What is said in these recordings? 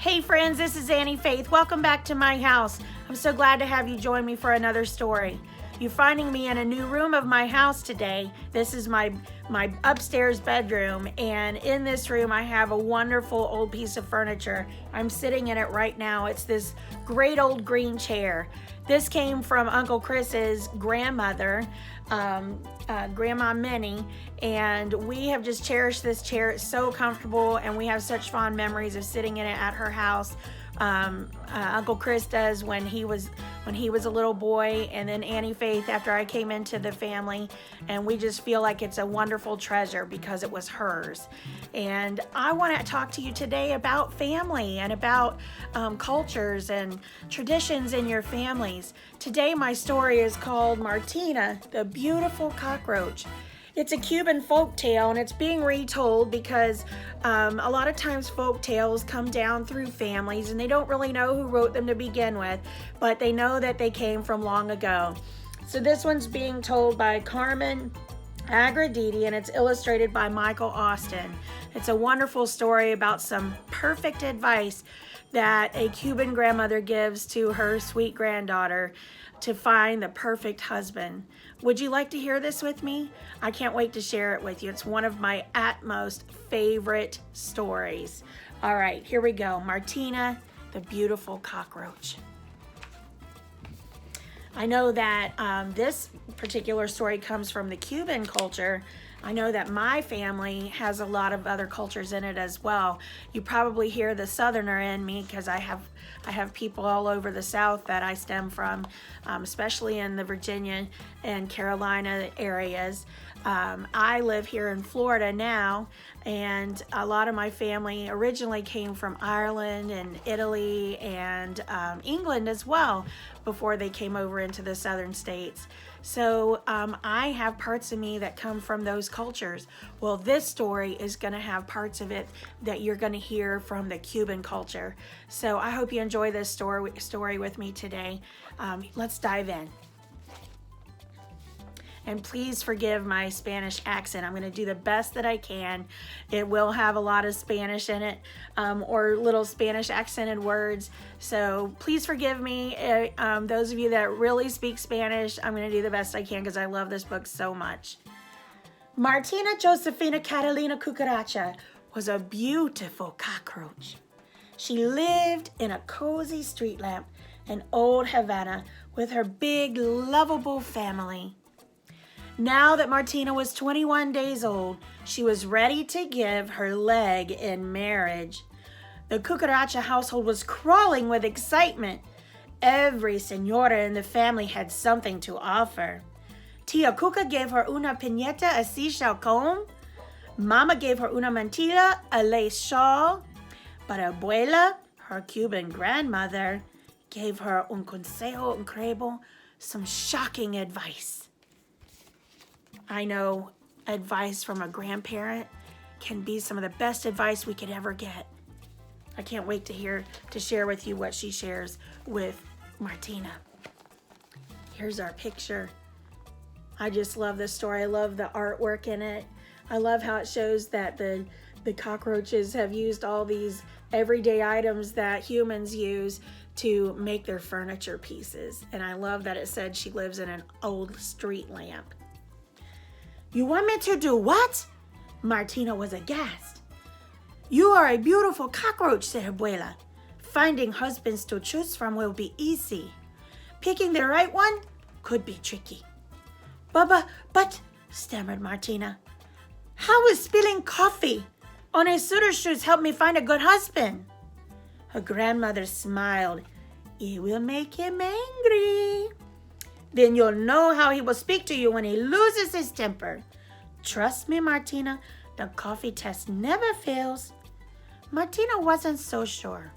Hey friends, this is Annie Faith. Welcome back to my house. I'm so glad to have you join me for another story. You're finding me in a new room of my house today. This is my upstairs bedroom, and in this room I have a wonderful old piece of furniture. I'm sitting in it right now. It's this great old green chair. This came from Uncle Chris's grandmother, Grandma Minnie, and we have just cherished this chair. It's so comfortable, and we have such fond memories of sitting in it at her house. Uncle Chris does when he was a little boy, and then Annie Faith after I came into the family, and we just feel like it's a wonderful treasure because it was hers. And I want to talk to you today about family and about cultures and traditions in your families. Today my story is called Martina the Beautiful Cockroach. It's a Cuban folk tale, and it's being retold because a lot of times folk tales come down through families and they don't really know who wrote them to begin with, but they know that they came from long ago. So this one's being told by Carmen Agra Deedy, and it's illustrated by Michael Austin. It's a wonderful story about some perfect advice that a Cuban grandmother gives to her sweet granddaughter to find the perfect husband. Would you like to hear this with me? I can't wait to share it with you. It's one of my utmost favorite stories. All right, here we go. Martina the Beautiful Cockroach. I know that this particular story comes from the Cuban culture. I know that my family has a lot of other cultures in it as well. You probably hear the Southerner in me because I have people all over the South that I stem from, especially in the Virginia and Carolina areas. I live here in Florida now, and a lot of my family originally came from Ireland and Italy and England as well before they came over into the southern states. So I have parts of me that come from those cultures. Well, this story is going to have parts of it that you're going to hear from the Cuban culture. So I hope you enjoy this story with me today. Let's dive in. And please forgive my Spanish accent. I'm going to do the best that I can. It will have a lot of Spanish in it, or little Spanish accented words. So please forgive me. Those of you that really speak Spanish, I'm going to do the best I can because I love this book so much. Martina Josefina Catalina Cucaracha was a beautiful cockroach. She lived in a cozy street lamp in old Havana with her big, lovable family. Now that Martina was 21 days old, she was ready to give her leg in marriage. The Cucaracha household was crawling with excitement. Every senora in the family had something to offer. Tia Cuca gave her una piñata, a seashell comb. Mama gave her una mantilla, a lace shawl. But Abuela, her Cuban grandmother, gave her un consejo increíble, some shocking advice. I know advice from a grandparent can be some of the best advice we could ever get. I can't wait to share with you what she shares with Martina. Here's our picture. I just love this story. I love the artwork in it. I love how it shows that the cockroaches have used all these everyday items that humans use to make their furniture pieces. And I love that it said she lives in an old street lamp. You want me to do what? Martina was aghast. You are a beautiful cockroach, said Abuela. Finding husbands to choose from will be easy. Picking the right one could be tricky. But, stammered Martina, how will spilling coffee on a suitor's shoes help me find a good husband? Her grandmother smiled. It will make him angry. Then you'll know how he will speak to you when he loses his temper. Trust me, Martina, the coffee test never fails. Martina wasn't so sure.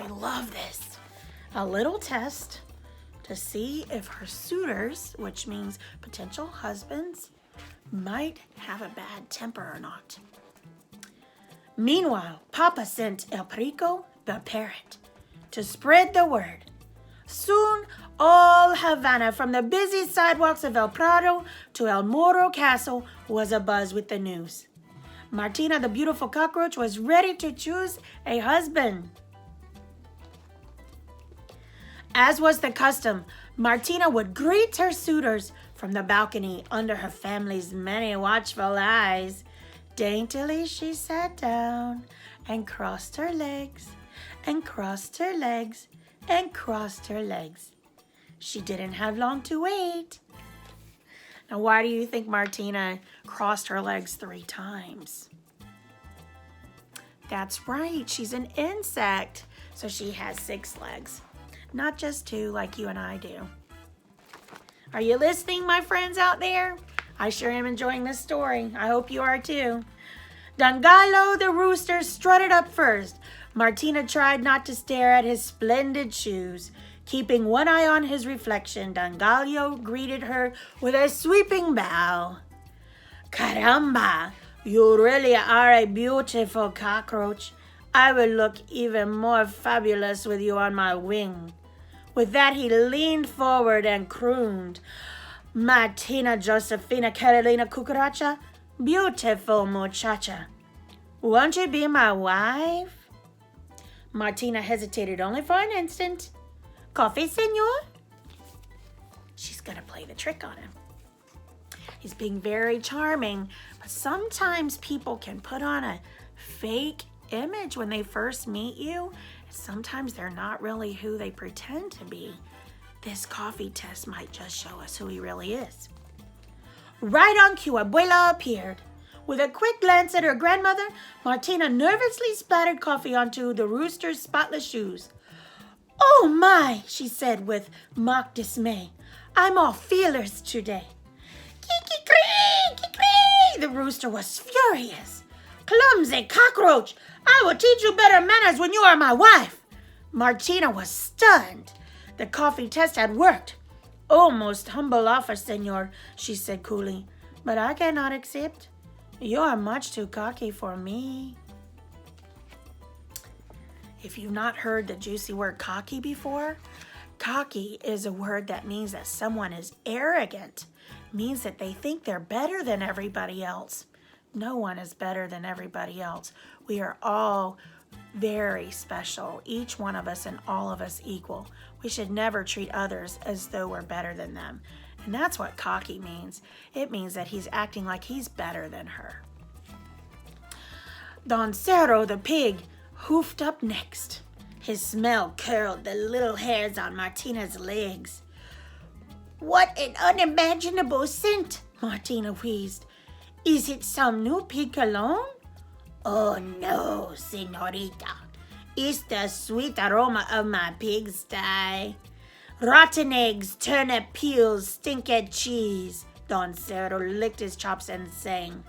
I love this. A little test to see if her suitors, which means potential husbands, might have a bad temper or not. Meanwhile, Papa sent El Perico, the parrot, to spread the word. Soon, all Havana, from the busy sidewalks of El Prado to El Moro Castle, was abuzz with the news. Martina the Beautiful Cockroach was ready to choose a husband. As was the custom, Martina would greet her suitors from the balcony under her family's many watchful eyes. Daintily she sat down and crossed her legs and crossed her legs and crossed her legs. She didn't have long to wait. Now, why do you think Martina crossed her legs 3 times? That's right, she's an insect, so she has 6 legs. Not just 2 like you and I do. Are you listening, my friends out there? I sure am enjoying this story. I hope you are too. Don Gallo the rooster strutted up first. Martina tried not to stare at his splendid shoes. Keeping one eye on his reflection, Don Gallo greeted her with a sweeping bow. Caramba, you really are a beautiful cockroach. I will look even more fabulous with you on my wing. With that, he leaned forward and crooned, Martina Josefina Carolina Cucaracha, beautiful muchacha. Won't you be my wife? Martina hesitated only for an instant. Coffee, senor? She's going to play the trick on him. He's being very charming, but sometimes people can put on a fake image when they first meet you. Sometimes they're not really who they pretend to be. This coffee test might just show us who he really is. Right on cue, Abuela appeared. With a quick glance at her grandmother, Martina nervously splattered coffee onto the rooster's spotless shoes. Oh my, she said with mock dismay. I'm all feelers today. Kiki-cree, kiki-cree. The rooster was furious. Clumsy cockroach, I will teach you better manners when you are my wife. Martina was stunned. The coffee test had worked. Oh, most humble offer, senor, she said coolly, but I cannot accept. You are much too cocky for me. If you've not heard the juicy word cocky before, cocky is a word that means that someone is arrogant. It means that they think they're better than everybody else. No one is better than everybody else. We are all very special, each one of us and all of us equal. We should never treat others as though we're better than them. And that's what cocky means. It means that he's acting like he's better than her. Don Cerro the pig hoofed up next. His smell curled the little hairs on Martina's legs. What an unimaginable scent, Martina wheezed. Is it some new pig cologne? Oh no, senorita. It's the sweet aroma of my pigsty. Rotten eggs, turnip peels, stinking cheese. Don Cerro licked his chops and sang,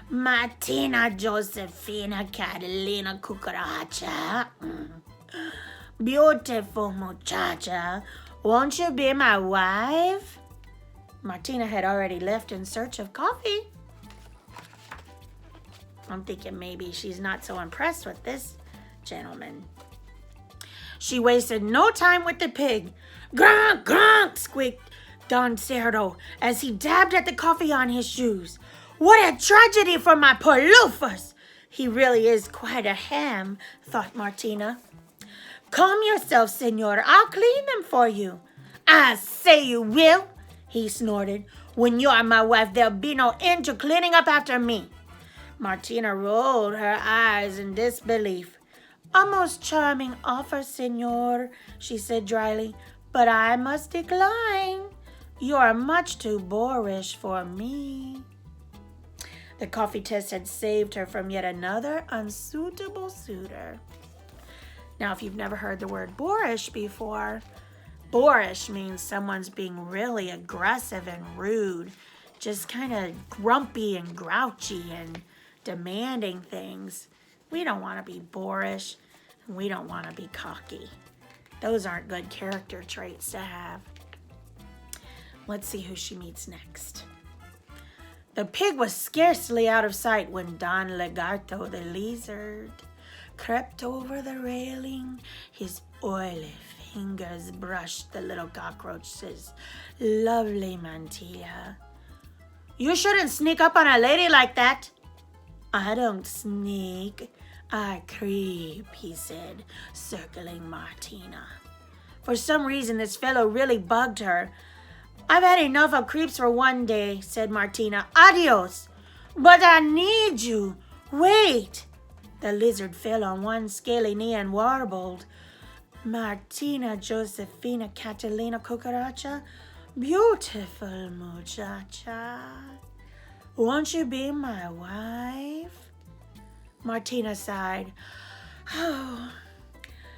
Martina Josefina Catalina Cucaracha. Beautiful muchacha. Won't you be my wife? Martina had already left in search of coffee. I'm thinking maybe she's not so impressed with this gentleman. She wasted no time with the pig. Gronk, gronk, squeaked Don Cerro as he dabbed at the coffee on his shoes. What a tragedy for my poor loafers. He really is quite a ham, thought Martina. Calm yourself, senor. I'll clean them for you. I say you will, he snorted. When you are my wife, there'll be no end to cleaning up after me. Martina rolled her eyes in disbelief. A most charming offer, senor, she said dryly, but I must decline. You are much too boorish for me. The coffee test had saved her from yet another unsuitable suitor. Now, if you've never heard the word boorish before, boorish means someone's being really aggressive and rude, just kind of grumpy and grouchy and demanding things. We don't want to be boorish, and we don't want to be cocky. Those aren't good character traits to have. Let's see who she meets next. The pig was scarcely out of sight when Don Lagarto the lizard crept over the railing. His oily fingers brushed the little cockroach's lovely mantilla. You shouldn't sneak up on a lady like that. I don't sneak, I creep, he said, circling Martina. For some reason, this fellow really bugged her. I've had enough of creeps for one day, said Martina. Adios. But I need you. Wait. The lizard fell on one scaly knee and warbled. Martina Josefina Catalina Cucaracha, beautiful muchacha. Won't you be my wife? Martina sighed. Oh,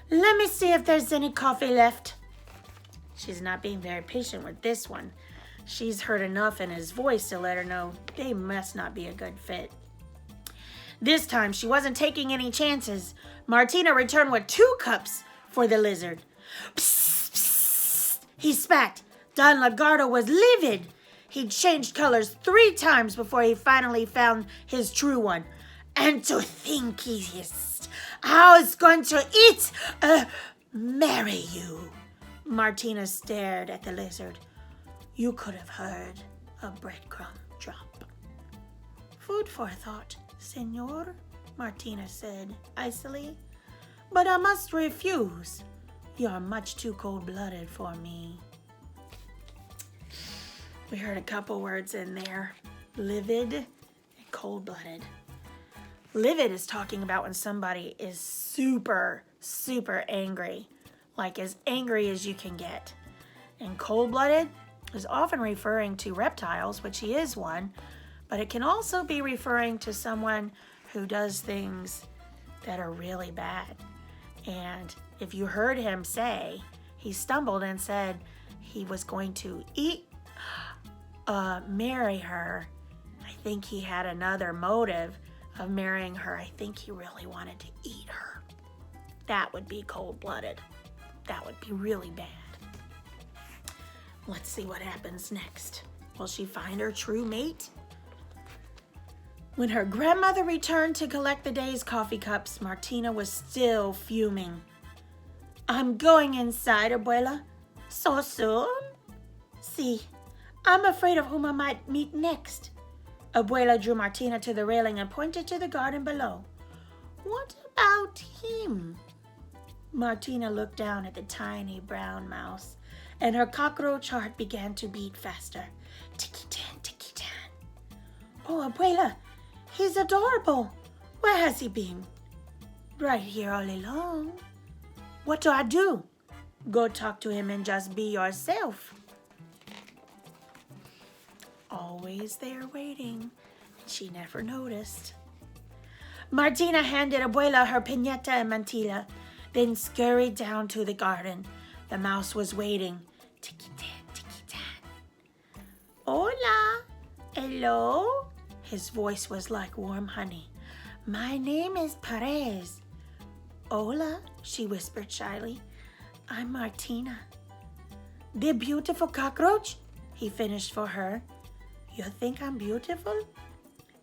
let me see if there's any coffee left. She's not being very patient with this one. She's heard enough in his voice to let her know they must not be a good fit. This time, she wasn't taking any chances. Martina returned with 2 cups for the lizard. Psst, psst, he spat. Don Lagardo was livid. He'd changed colors 3 times before he finally found his true one. And to think, he hissed, I was going to marry you. Martina stared at the lizard. You could have heard a breadcrumb drop. Food for thought, senor, Martina said icily. But I must refuse. You're much too cold-blooded for me. We heard a couple words in there. Livid and cold-blooded. Livid is talking about when somebody is super, super angry. Like as angry as you can get. And cold-blooded is often referring to reptiles, which he is one. But it can also be referring to someone who does things that are really bad. And if you heard him say, he stumbled and said he was going to marry her. I think he had another motive of marrying her. I think he really wanted to eat her. That would be cold-blooded. That would be really bad. Let's see what happens next. Will she find her true mate? When her grandmother returned to collect the day's coffee cups, Martina was still fuming. I'm going inside, Abuela. So soon? See, I'm afraid of whom I might meet next. Abuela drew Martina to the railing and pointed to the garden below. What about him? Martina looked down at the tiny brown mouse, and her cockroach heart began to beat faster. Ticky-tan, ticky-tan. Oh, Abuela, he's adorable. Where has he been? Right here all along. What do I do? Go talk to him and just be yourself. Always there waiting. She never noticed. Martina handed Abuela her piñata and mantilla, then scurried down to the garden. The mouse was waiting. Ticky-tan, ticky-tan. Hola. Hello. His voice was like warm honey. My name is Perez. Hola, she whispered shyly. I'm Martina. The beautiful cockroach, he finished for her. You think I'm beautiful?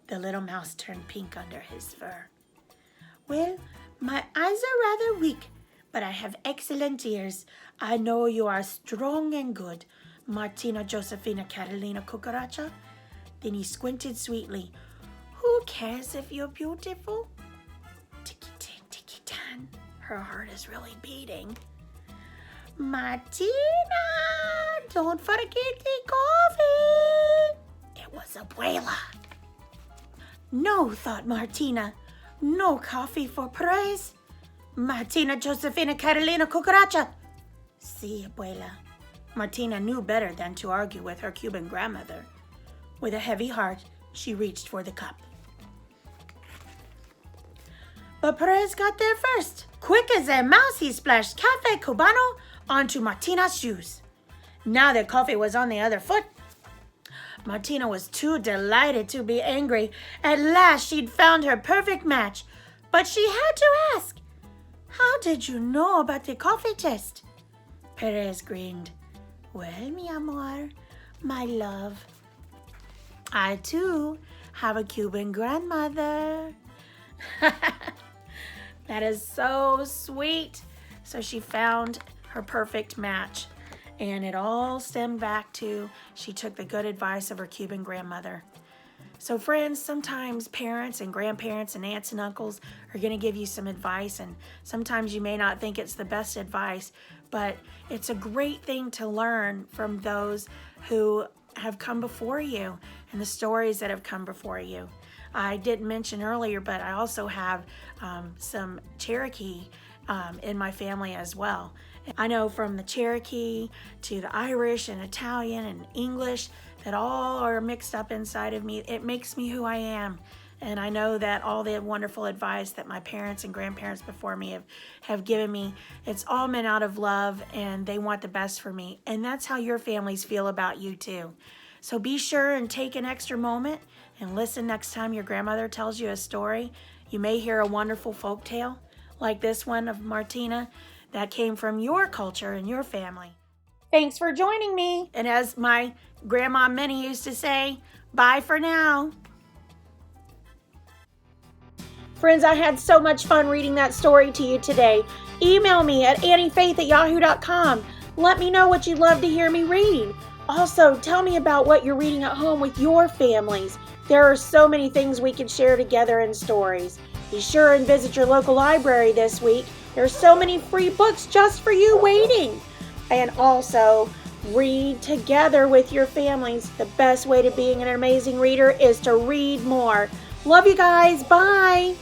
The little mouse turned pink under his fur. Well, my eyes are rather weak, but I have excellent ears. I know you are strong and good, Martina Josefina Catalina Cucaracha. Then he squinted sweetly. Who cares if you're beautiful? Ticky-tan, ticky-tan. Her heart is really beating. Martina, don't forget the coffee. It was Abuela. No, thought Martina. No coffee for Perez. Martina Josefina Catalina Cucaracha. See, Abuela. Martina knew better than to argue with her Cuban grandmother. With a heavy heart, she reached for the cup. But Perez got there first. Quick as a mouse, he splashed Cafe Cubano onto Martina's shoes. Now that coffee was on the other foot, Martina was too delighted to be angry. At last, she'd found her perfect match. But she had to ask, how did you know about the coffee test? Perez grinned. Well, mi amor, my love, I too have a Cuban grandmother. That is so sweet. So she found her perfect match. And it all stemmed back to she took the good advice of her Cuban grandmother. So friends, sometimes parents and grandparents and aunts and uncles are going to give you some advice, and sometimes you may not think it's the best advice, but it's a great thing to learn from those who have come before you and the stories that have come before you. I didn't mention earlier, but I also have some Cherokee in my family as well. I know from the Cherokee to the Irish and Italian and English that all are mixed up inside of me. It makes me who I am. And I know that all the wonderful advice that my parents and grandparents before me have given me, it's all meant out of love, and they want the best for me. And that's how your families feel about you too. So be sure and take an extra moment and listen next time your grandmother tells you a story. You may hear a wonderful folk tale like this one of Martina that came from your culture and your family. Thanks for joining me. And as my grandma Minnie used to say, bye for now. Friends, I had so much fun reading that story to you today. Email me at anniefaith@yahoo.com. Let me know what you'd love to hear me read. Also, tell me about what you're reading at home with your families. There are so many things we can share together in stories. Be sure and visit your local library this week. There's so many free books just for you waiting. And also, read together with your families. The best way to being an amazing reader is to read more. Love you guys. Bye.